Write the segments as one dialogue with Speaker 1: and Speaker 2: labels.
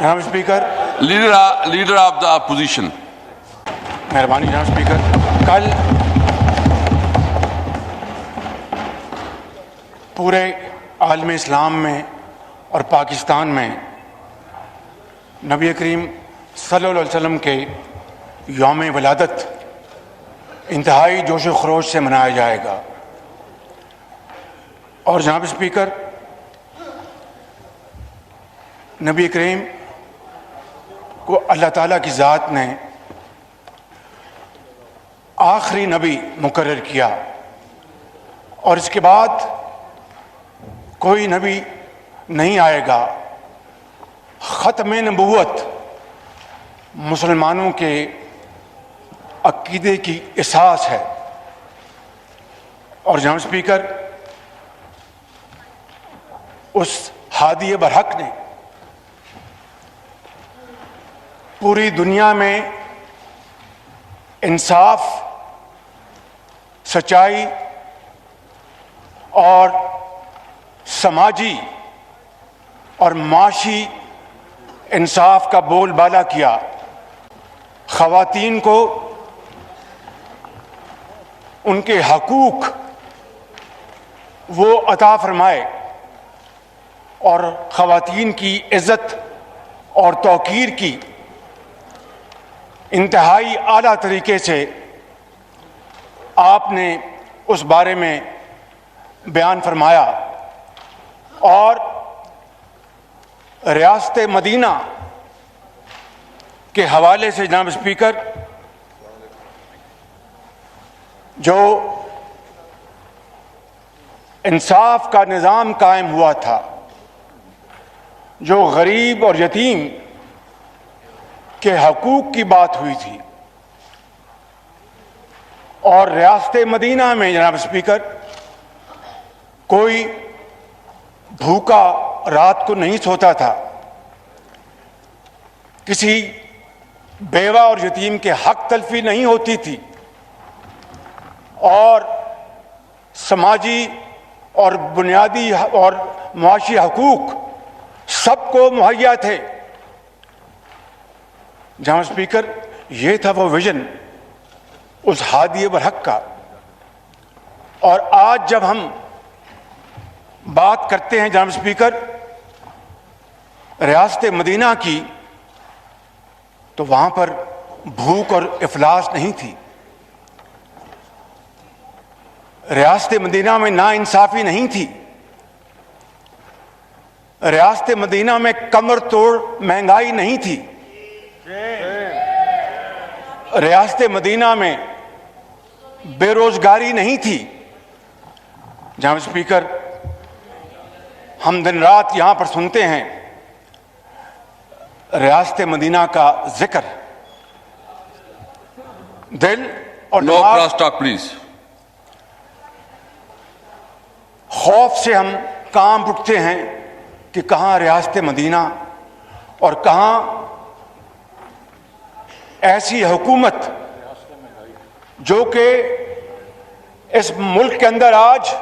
Speaker 1: जनाब speaker,
Speaker 2: leader of the opposition.
Speaker 1: मेहरबानी जनाब स्पीकर। कल पूरे आलम इस्लाम में और पाकिस्तान में नबी करीम सल्लल्लाहु अलैहि वसल्लम के यौम विलादत इंतहाई जोश व खरोश से मनाया जाएगा। और जनाब स्पीकर, नबी करीम को अल्लाह ताला की ज़ात ने आखिरी नबी मुकर्रर किया और इसके बाद कोई नबी नहीं आएगा। ख़त्म नबूवत मुसलमानों के अक़ीदे की एहसास है। और जनाब स्पीकर, उस हादी बरहक ने पूरी दुनिया में इंसाफ, सच्चाई और समाजी और माशी इंसाफ का बोलबाला किया। ख़वातीन को उनके हकूक़ वो अता फरमाए और ख़वातीन की इज़्ज़त और तौक़ीर की इंतहाई आला तरीके से आपने उस बारे में बयान फरमाया। और रियासत मदीना के हवाले से जनाब स्पीकर, जो इंसाफ का निज़ाम कायम हुआ था, जो गरीब और यतीम के हकूक़ की बात हुई थी, और रियासत मदीना में जनाब स्पीकर कोई भूखा रात को नहीं सोता था। किसी बेवा और यतीम के हक तलफी नहीं होती थी और समाजी और बुनियादी और मुआशी हकूक़ सबको मुहैया थे। जनाब स्पीकर, ये था वो विजन उस हादी बरहक का। और आज जब हम बात करते हैं जनाब स्पीकर रियासत मदीना की, तो वहां पर भूख और इफलास नहीं थी। रियासत मदीना में नाइंसाफ़ी नहीं थी। रियासत मदीना में कमर तोड़ महंगाई नहीं थी। रियासत मदीना में बेरोजगारी नहीं थी। जनाब स्पीकर, हम दिन रात यहां पर सुनते हैं रियासत मदीना का जिक्र। दिल और
Speaker 2: नो क्रॉस टॉक प्लीज।
Speaker 1: खौफ से हम कांप उठते हैं कि कहां रियासत मदीना और कहां ऐसी हुकूमत जो कि इस मुल्क के अंदर आज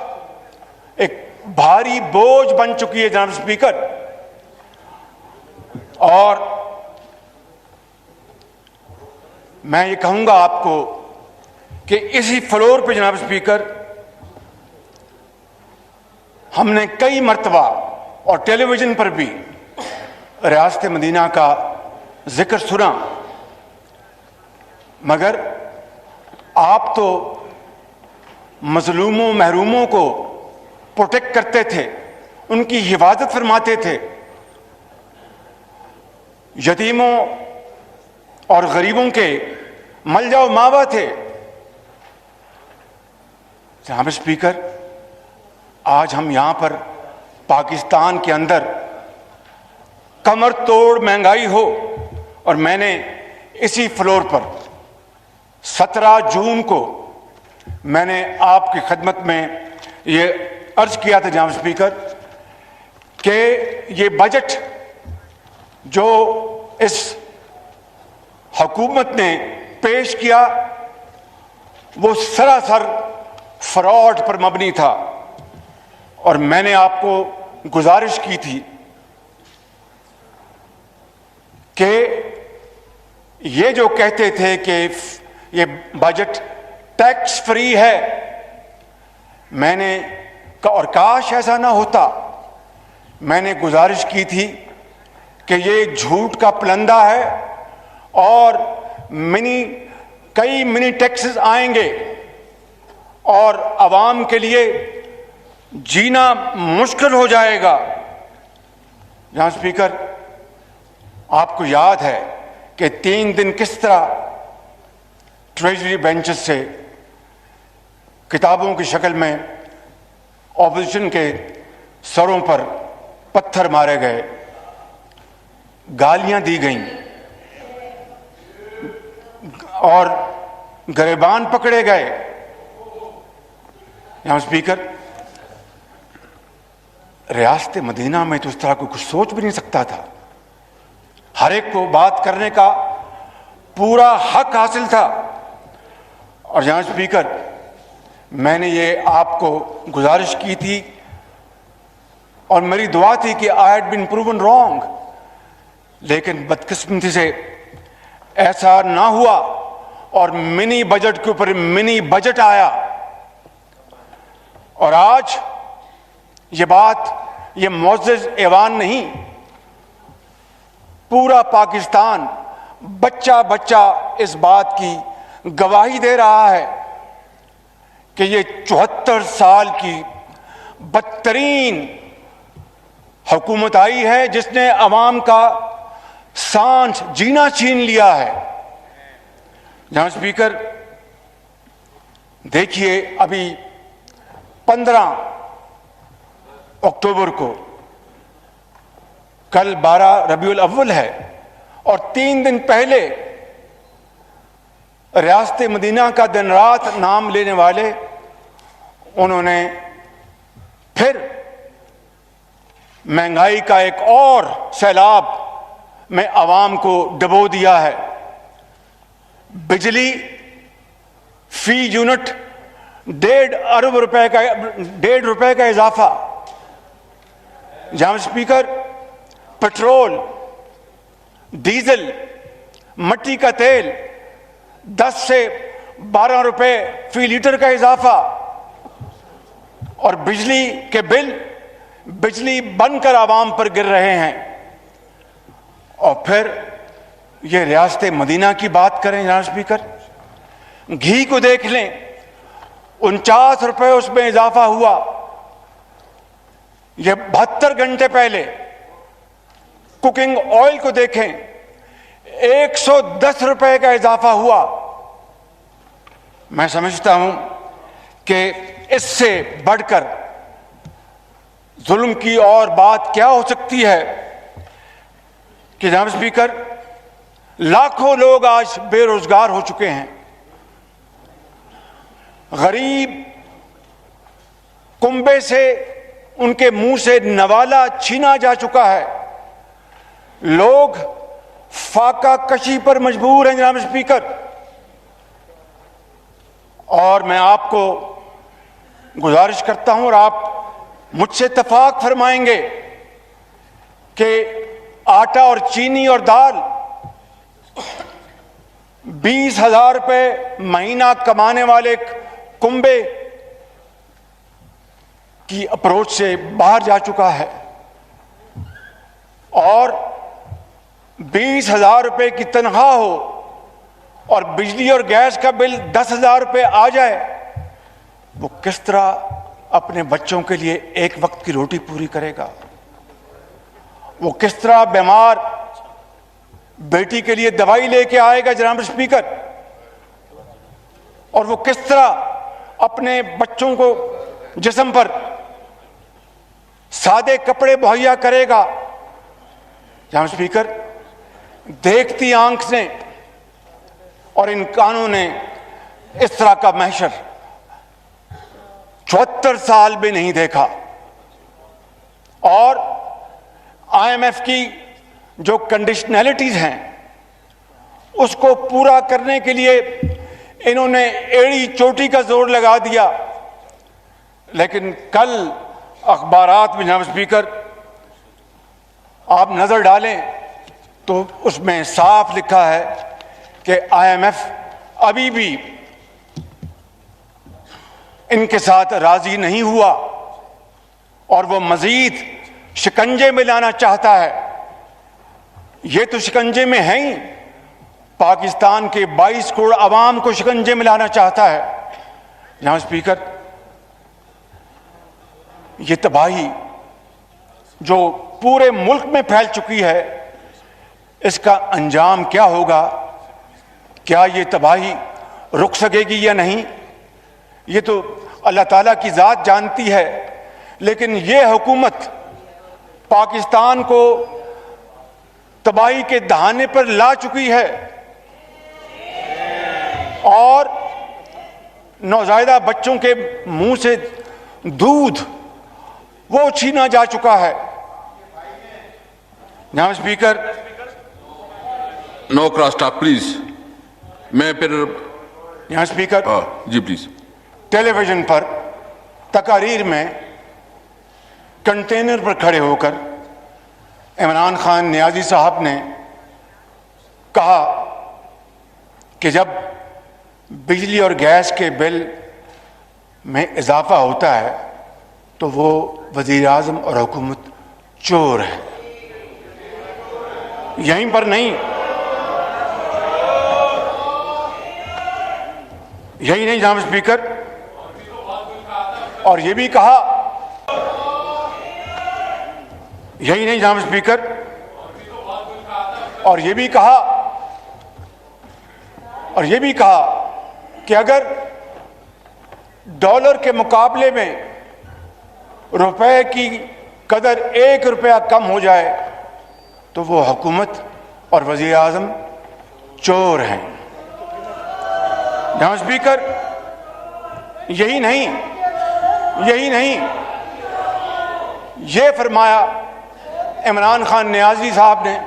Speaker 1: एक भारी बोझ बन चुकी है जनाब स्पीकर। और मैं ये कहूंगा आपको कि इसी फ्लोर पे जनाब स्पीकर हमने कई मर्तबा और टेलीविजन पर भी रियासत मदीना का जिक्र सुना, मगर आप तो मजलूमों महरूमों को प्रोटेक्ट करते थे, उनकी हिफाजत फरमाते थे, यतीमों और गरीबों के मलजा व मावा थे। जनाब स्पीकर, आज हम यहां पर पाकिस्तान के अंदर कमर तोड़ महंगाई हो, और मैंने इसी फ्लोर पर 17 जून को मैंने आपकी खिदमत में ये अर्ज किया था जनाब स्पीकर कि ये बजट जो इस हुकूमत ने पेश किया वो सरासर फ्रॉड पर मबनी था। और मैंने आपको गुजारिश की थी कि ये जो कहते थे कि ये बजट टैक्स फ्री है, मैंने और काश ऐसा ना होता, मैंने गुजारिश की थी कि ये झूठ का पलंदा है और कई मिनी टैक्सेस आएंगे और आवाम के लिए जीना मुश्किल हो जाएगा। जहां स्पीकर, आपको याद है कि 3 दिन किस तरह ट्रेजरी बेंचेस से किताबों की शक्ल में ऑपोजिशन के सरों पर पत्थर मारे गए, गालियां दी गईं और गिरबान पकड़े गए। यहां स्पीकर, रियासत मदीना में तो इस तरह को कुछ सोच भी नहीं सकता था। हर एक को बात करने का पूरा हक हासिल था। और जहां स्पीकर, मैंने ये आपको गुजारिश की थी और मेरी दुआ थी कि I had been proven wrong, लेकिन बदकिस्मती से ऐसा ना हुआ और मिनी बजट के ऊपर मिनी बजट आया। और आज ये बात, ये मौजज़ ऐवान नहीं, पूरा पाकिस्तान बच्चा बच्चा इस बात की गवाही दे रहा है कि ये 74 साल की बदतरीन हुकूमत आई है जिसने अवाम का सांस जीना छीन लिया है। जहां स्पीकर, देखिए, अभी 15 अक्टूबर को, कल 12 रबीउल अव्वल है और 3 दिन पहले रियासत मदीना का दिन रात नाम लेने वाले, उन्होंने फिर महंगाई का एक और सैलाब में आवाम को डुबो दिया है। बिजली फी यूनिट 1.5 अरब रुपए का, 1.5 रुपए का इजाफा। जहां स्पीकर, पेट्रोल, डीजल, मट्टी का तेल 10 से 12 रुपए फी लीटर का इजाफा और बिजली के बिल बिजली बनकर आवाम पर गिर रहे हैं। और फिर ये रियासत मदीना की बात करें जनाब स्पीकर, घी को देख लें, 49 रुपए उसमें इजाफा हुआ। ये 72 घंटे पहले कुकिंग ऑयल को देखें, 110 रुपए का इजाफा हुआ। मैं समझता हूं कि इससे बढ़कर जुल्म की और बात क्या हो सकती है कि जनाब स्पीकर, लाखों लोग आज बेरोजगार हो चुके हैं। गरीब कुंबे से उनके मुंह से नवाला छीना जा चुका है। लोग फाका कशी पर मजबूर हैं जनाब स्पीकर। और मैं आपको गुजारिश करता हूं और आप मुझसे इत्तेफाक फरमाएंगे कि आटा और चीनी और दाल 20,000 रुपए महीना कमाने वाले कुंबे की अप्रोच से बाहर जा चुका है और 20,000 रुपए की तनख्वाह हो और बिजली और गैस का बिल 10,000 रुपए आ जाए, वो किस तरह अपने बच्चों के लिए एक वक्त की रोटी पूरी करेगा? वो किस तरह बीमार बेटी के लिए दवाई लेके आएगा जनाब स्पीकर? और वो किस तरह अपने बच्चों को जिस्म पर सादे कपड़े मुहैया करेगा? जनाब स्पीकर, देखती आंख ने और इन कानों ने इस तरह का महशर 74 साल भी नहीं देखा। और IMF की जो कंडीशनैलिटीज हैं उसको पूरा करने के लिए इन्होंने एड़ी चोटी का जोर लगा दिया। लेकिन कल अखबारात में जनाब स्पीकर आप नजर डालें तो उसमें साफ लिखा है कि IMF अभी भी इनके साथ राजी नहीं हुआ और वो मजीद शिकंजे में लाना चाहता है। ये तो शिकंजे में है ही, पाकिस्तान के 22 करोड़ अवाम को शिकंजे में लाना चाहता है। जनाब स्पीकर, ये तबाही जो पूरे मुल्क में फैल चुकी है, इसका अंजाम क्या होगा? क्या ये तबाही रुक सकेगी या नहीं, ये तो अल्लाह ताला की ज़ात जानती है। लेकिन ये हुकूमत पाकिस्तान को तबाही के दहाने पर ला चुकी है और नौज़ायदा बच्चों के मुंह से दूध वो छीना जा चुका है। जनाब speaker,
Speaker 2: no cross talk please. मैं फिर
Speaker 1: जनाब स्पीकर,
Speaker 2: जी प्लीज।
Speaker 1: टेलीविजन पर तकारीर में कंटेनर पर खड़े होकर इमरान खान नियाजी साहब ने कहा कि जब बिजली और गैस के बिल में इजाफा होता है तो वो वज़ीर आज़म और हुकूमत चोर है। यहीं पर नहीं, यही नहीं जनाब स्पीकर, और ये भी कहा, यही नहीं जनाब स्पीकर, और ये भी कहा कि अगर डॉलर के मुकाबले में रुपए की कदर 1 रुपया कम हो जाए तो वो हुकूमत और वज़ीर आज़म चोर हैं। जनाब स्पीकर, यही नहीं, ये फरमाया इमरान खान नियाजी साहब ने।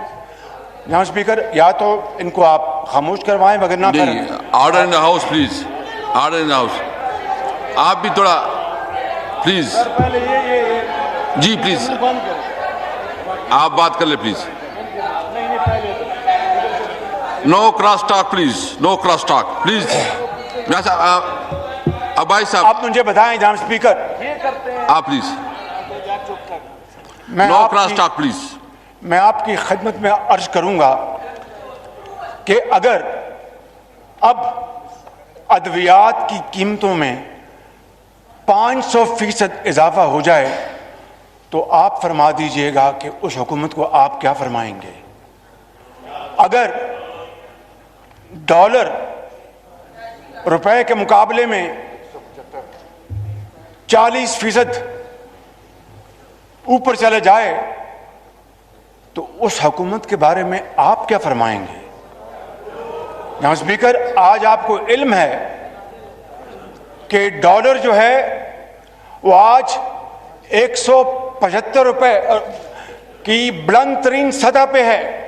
Speaker 1: जनाब स्पीकर, या तो इनको आप खामोश करवाएं, मगर ना करें।
Speaker 2: Order in the house please, order in the house. आप भी थोड़ा प्लीज। जी प्लीज, आप बात कर ले please. No cross talk please, no cross talk please. अब भाई साहब,
Speaker 1: आप मुझे बताएं जनाब स्पीकर,
Speaker 2: आप please, no cross talk please.
Speaker 1: मैं आपकी खिदमत में अर्ज करूंगा कि अगर अब अद्वियात की कीमतों में 500% इजाफा हो जाए तो आप फरमा दीजिएगा कि उस हुकूमत को आप क्या फरमाएंगे। अगर डॉलर रुपए के मुकाबले में 40% ऊपर चले जाए तो उस हुकूमत के बारे में आप क्या फरमाएंगे। जनाब स्पीकर, आज आपको इल्म है कि डॉलर जो है वो आज 175 रुपए की बुलंद तरीन सतह पे है।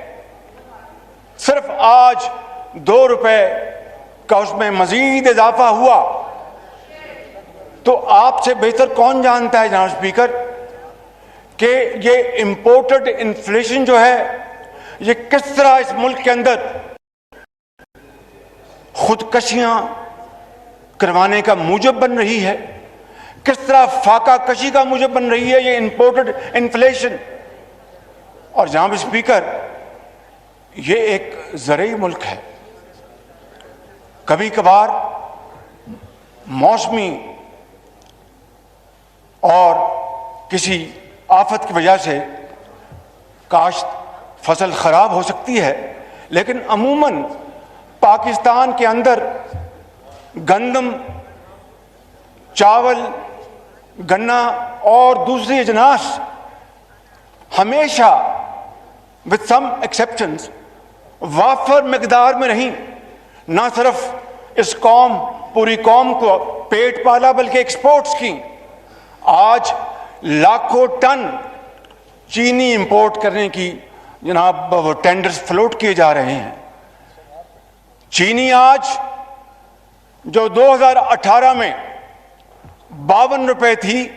Speaker 1: सिर्फ आज 2 रुपए का उसमें मजीद इजाफा हुआ। तो आपसे बेहतर कौन जानता है जनाब स्पीकर कि ये इंपोर्टेड इन्फ्लेशन जो है ये किस तरह इस मुल्क के अंदर खुदकशियां करवाने का मूजब बन रही है, किस तरह फाका कशी का मूजब बन रही है ये इंपोर्टेड इन्फ्लेशन। और जनाब स्पीकर, ये एक ज़रई मुल्क है। कभी कभार मौसमी और किसी आफत की वजह से काश्त फसल खराब हो सकती है, लेकिन अमूमन पाकिस्तान के अंदर गंदम, चावल, गन्ना और दूसरी अजनास हमेशा विद सम एक्सेप्शंस वाफर मिकदार में रहीं। ना सिर्फ इस कौम, पूरी कौम को पेट पाला बल्कि एक्सपोर्ट्स की। आज लाखों टन चीनी इंपोर्ट करने की जनाब वो टेंडर्स फ्लोट किए जा रहे हैं। चीनी आज जो 2018 में 52 रुपए थी,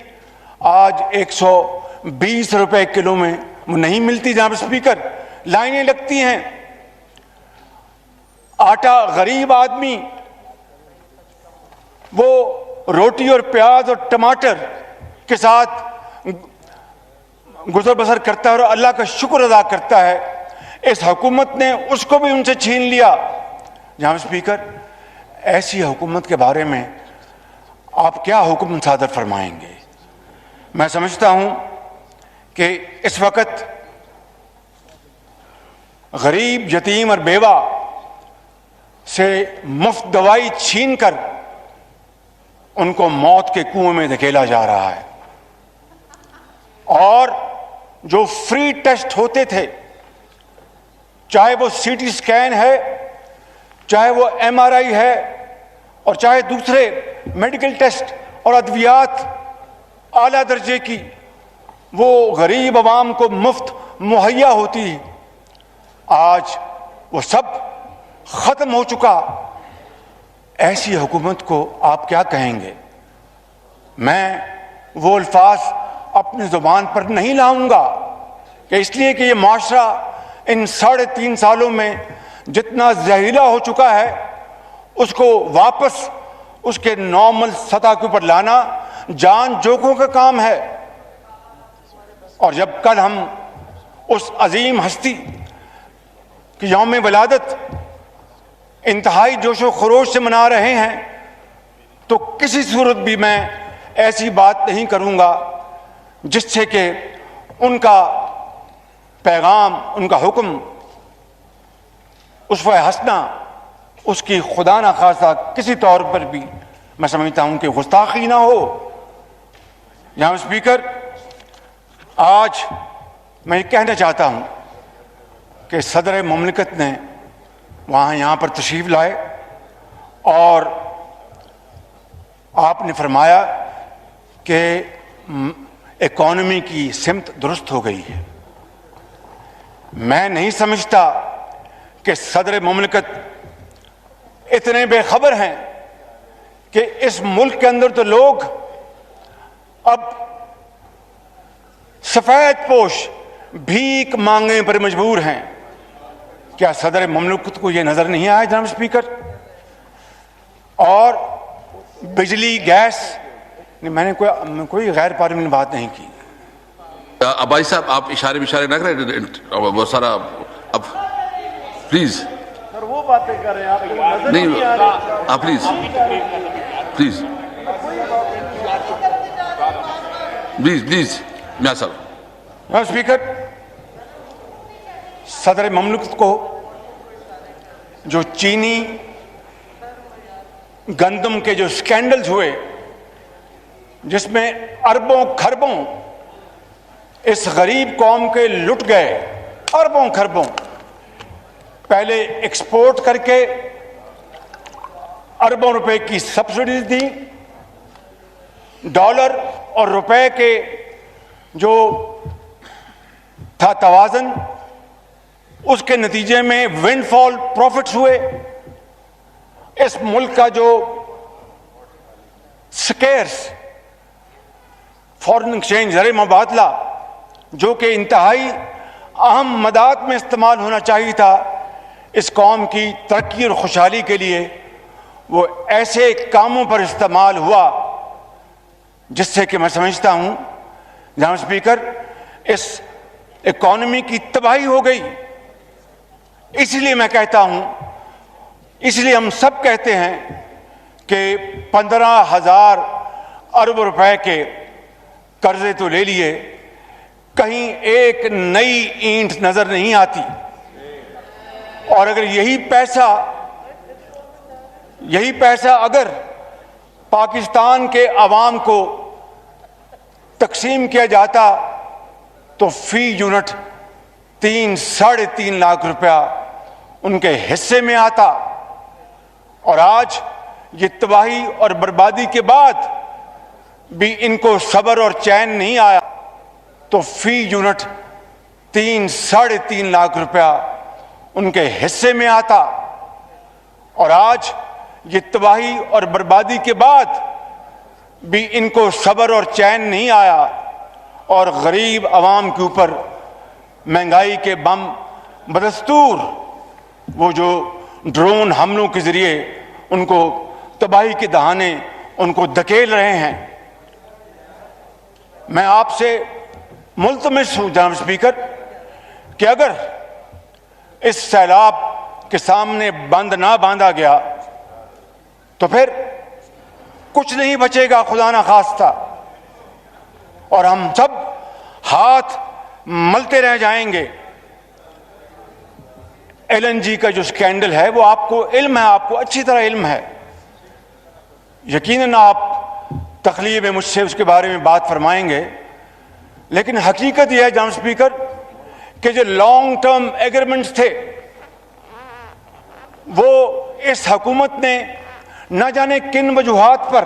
Speaker 1: आज 120 रुपए किलो में वो नहीं मिलती जनाब स्पीकर। लाइनें लगती हैं। आटा गरीब आदमी वो रोटी और प्याज और टमाटर के साथ गुजर बसर करता है और अल्लाह का शुक्र अदा करता है। इस हुकूमत ने उसको भी उनसे छीन लिया। जनाब स्पीकर, ऐसी हुकूमत के बारे में आप क्या हुक्म सादर फरमाएंगे? मैं समझता हूं कि इस वक्त गरीब, यतीम और बेवा से मुफ्त दवाई छीनकर उनको मौत के कुएं में धकेला जा रहा है। और जो फ्री टेस्ट होते थे, चाहे वो सीटी स्कैन है, चाहे वो एमआरआई है, और चाहे दूसरे मेडिकल टेस्ट और अद्वियात आला दर्जे की, वो गरीब आवाम को मुफ्त मुहैया होती है। आज वो सब खत्म हो चुका। ऐसी हुकूमत को आप क्या कहेंगे? मैं वो अल्फाज अपनी जुबान पर नहीं लाऊंगा कि इसलिए कि ये माशरा इन 3.5 सालों में जितना जहरीला हो चुका है, उसको वापस उसके नॉर्मल सतह के ऊपर लाना जान जोखों का काम है। और जब कल हम उस अजीम हस्ती की यौम विलादत इंतहाई जोशो खरोश से मना रहे हैं, तो किसी सूरत भी मैं ऐसी बात नहीं करूंगा जिससे कि उनका पैगाम, उनका हुक्म, उस पर हंसना, उसकी खुदा ना खासा किसी तौर पर भी मैं समझता हूं कि गुस्ताखी ना हो। जनाब स्पीकर, आज मैं ये कहना चाहता हूं कि सदर मुमलिकत ने यहाँ पर तशरीफ लाए और आपने फरमाया कि इकॉनमी की सिमत दुरुस्त हो गई है। मैं नहीं समझता कि सदर मुमलिकत इतने बेखबर हैं कि इस मुल्क के अंदर तो लोग अब सफेद पोश भीख मांगने पर मजबूर हैं। क्या सदर मुमलिकत को यह नजर नहीं आया जनाब स्पीकर? और बिजली, गैस, मैंने कोई गैर पार्लियामेंट बात नहीं की।
Speaker 2: भाई साहब, आप इशारे न करें, बहुत सारा। अब प्लीज
Speaker 3: सर वो बातें कर रहे हैं, आपको नजर
Speaker 2: नहीं
Speaker 3: आ रही।
Speaker 2: आप प्लीज मियां साहब।
Speaker 1: जनाब स्पीकर, सदर मुमलिकत को जो चीनी गंदम के जो स्कैंडल्स हुए, जिसमें अरबों खरबों इस गरीब कौम के लुट गए, अरबों खरबों, पहले एक्सपोर्ट करके अरबों रुपए की सब्सिडीज दी, डॉलर और रुपए के जो था तवाजन, उसके नतीजे में विंडफॉल प्रॉफिट्स हुए। इस मुल्क का जो स्केर्स फॉरेन एक्सचेंज, ज़र मुबादला, जो कि इंतहाई अहम मदाद में इस्तेमाल होना चाहिए था इस कौम की तरक्की और खुशहाली के लिए, वो ऐसे कामों पर इस्तेमाल हुआ जिससे कि मैं समझता हूं जनाब स्पीकर, इस इकॉनमी की तबाही हो गई। इसलिए मैं कहता हूं, इसलिए हम सब कहते हैं कि 15,000 अरब रुपए के कर्जे तो ले लिए, कहीं एक नई ईंट नजर नहीं आती। और अगर यही पैसा अगर पाकिस्तान के अवाम को तकसीम किया जाता तो फी यूनिट 3-3.5 लाख रुपया उनके हिस्से में आता। और आज ये तबाही और बर्बादी के बाद भी इनको सब्र और चैन नहीं आया, तो फी यूनिट 3-3.5 लाख रुपया उनके हिस्से में आता। और आज ये तबाही और बर्बादी के बाद भी इनको सब्र और चैन नहीं आया और गरीब आवाम के ऊपर महंगाई के बम बदस्तूर वो जो ड्रोन हमलों के जरिए उनको तबाही के दहाने उनको धकेल रहे हैं। मैं आपसे मुल्तमिस हूं जनाब स्पीकर कि अगर इस सैलाब के सामने बंद ना बांधा गया तो फिर कुछ नहीं बचेगा खुदा ना खास्ता, और हम सब हाथ मलते रह जाएंगे। एलएनजी का जो स्कैंडल है वो आपको इल्म है, आपको अच्छी तरह इल्म है। यकीनन आप तकलीफ में मुझसे उसके बारे में बात फरमाएंगे, लेकिन हकीकत यह है जनाब स्पीकर कि जो लॉन्ग टर्म एग्रीमेंट्स थे वो इस हुकूमत ने न जाने किन वजूहात पर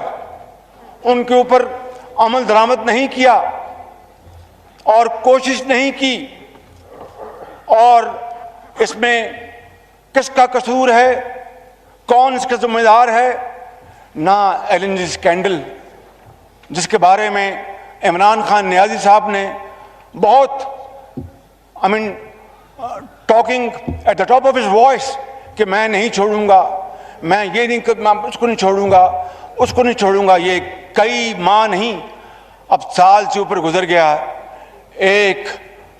Speaker 1: उनके ऊपर अमल दरामद नहीं किया और कोशिश नहीं की, और इसमें किसका कसूर है, कौन इसका जिम्मेदार है। ना एलएनजी स्कैंडल जिसके बारे में इमरान खान नियाजी साहब ने बहुत talking at the top of his voice कि मैं नहीं छोड़ूंगा, मैं ये नहीं, मैं उसको नहीं छोड़ूंगा, उसको नहीं छोड़ूंगा। ये कई माह नहीं, अब साल से ऊपर गुजर गया, एक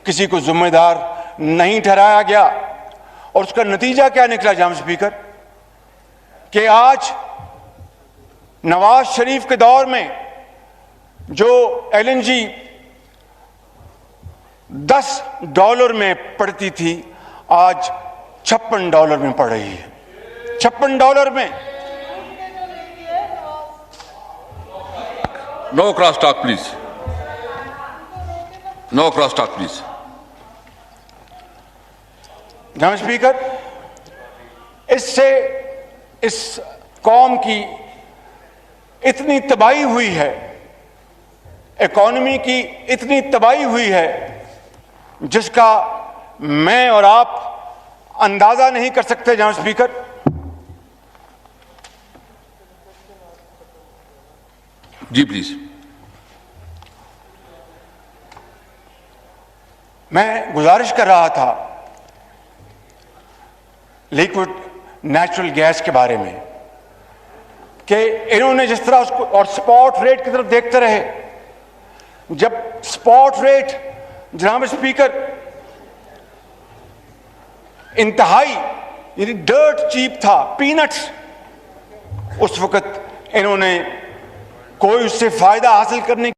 Speaker 1: किसी को जिम्मेदार नहीं ठहराया गया। और उसका नतीजा क्या निकला जनाब स्पीकर कि आज नवाज शरीफ के दौर में जो एलएनजी $10 में पड़ती थी आज $56 में पड़ रही है। $56 में।
Speaker 2: No cross talk please, no cross talk please.
Speaker 1: जनाब स्पीकर, इससे इस कौम की इतनी तबाही हुई है, इकॉनमी की इतनी तबाही हुई है जिसका मैं और आप अंदाजा नहीं कर सकते। जनाब स्पीकर,
Speaker 2: जी प्लीज।
Speaker 1: मैं गुजारिश कर रहा था लिक्विड नेचुरल गैस के बारे में कि इन्होंने जिस तरह उसको और स्पॉट रेट की तरफ देखते रहे। जब स्पॉट रेट जनाब स्पीकर इंतहाई यानी डर्ट चीप था, पीनट्स, उस वक्त इन्होंने कोई उससे फायदा हासिल करने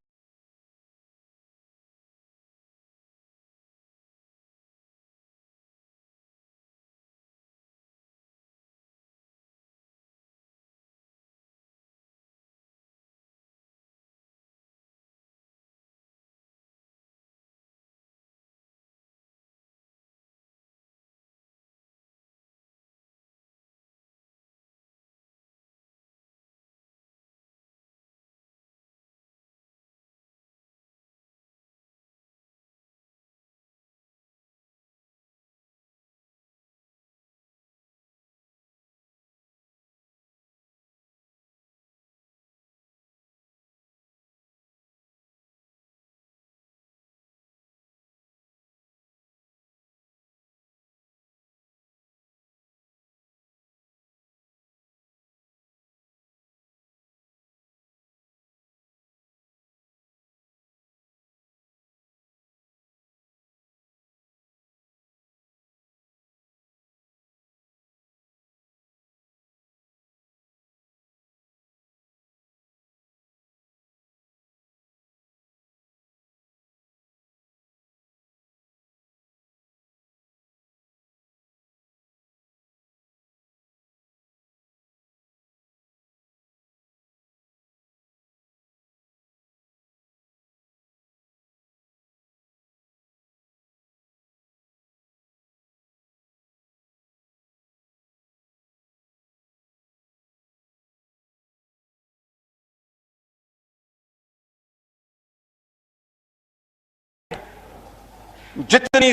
Speaker 1: जितनी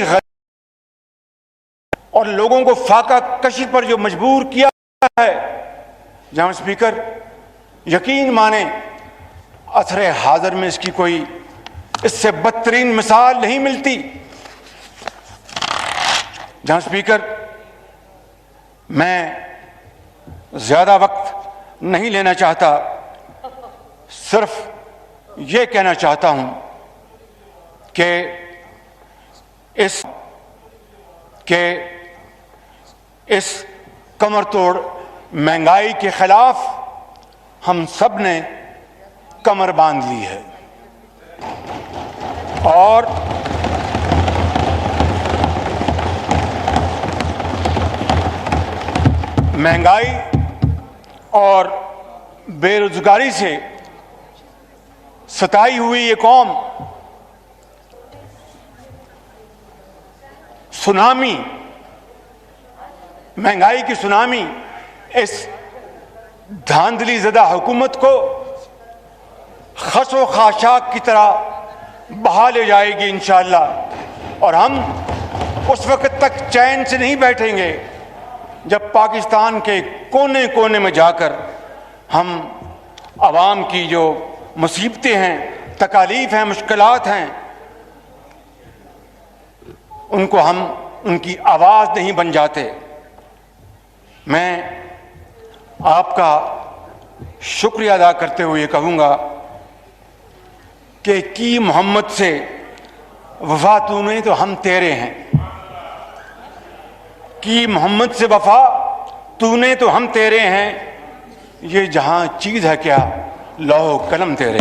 Speaker 1: और लोगों को फाका कशी पर जो मजबूर किया है जनाब स्पीकर, यकीन माने असरे हाजिर में इसकी कोई इससे बदतरीन मिसाल नहीं मिलती। जहां स्पीकर मैं ज्यादा वक्त नहीं लेना चाहता, सिर्फ ये कहना चाहता हूं कि इस कमर तोड़ महंगाई के खिलाफ हम सब ने कमर बांध ली है और महंगाई और बेरोजगारी से सताई हुई ये कौम सुनामी, महंगाई की सुनामी इस धांधली ज़दा हुकूमत को खसो खाशाक की तरह बहा ले जाएगी इंशाअल्लाह। और हम उस वक्त तक चैन से नहीं बैठेंगे जब पाकिस्तान के कोने कोने में जाकर हम आवाम की जो मुसीबतें हैं, तकालीफ हैं, मुश्किलात हैं, उनको हम उनकी आवाज़ नहीं बन जाते। मैं आपका शुक्रिया अदा करते हुए कहूँगा कि की मोहम्मद से वफा तूने तो हम तेरे हैं, की मोहम्मद से वफा तूने तो हम तेरे हैं, ये जहां चीज है क्या लौह कलम तेरे।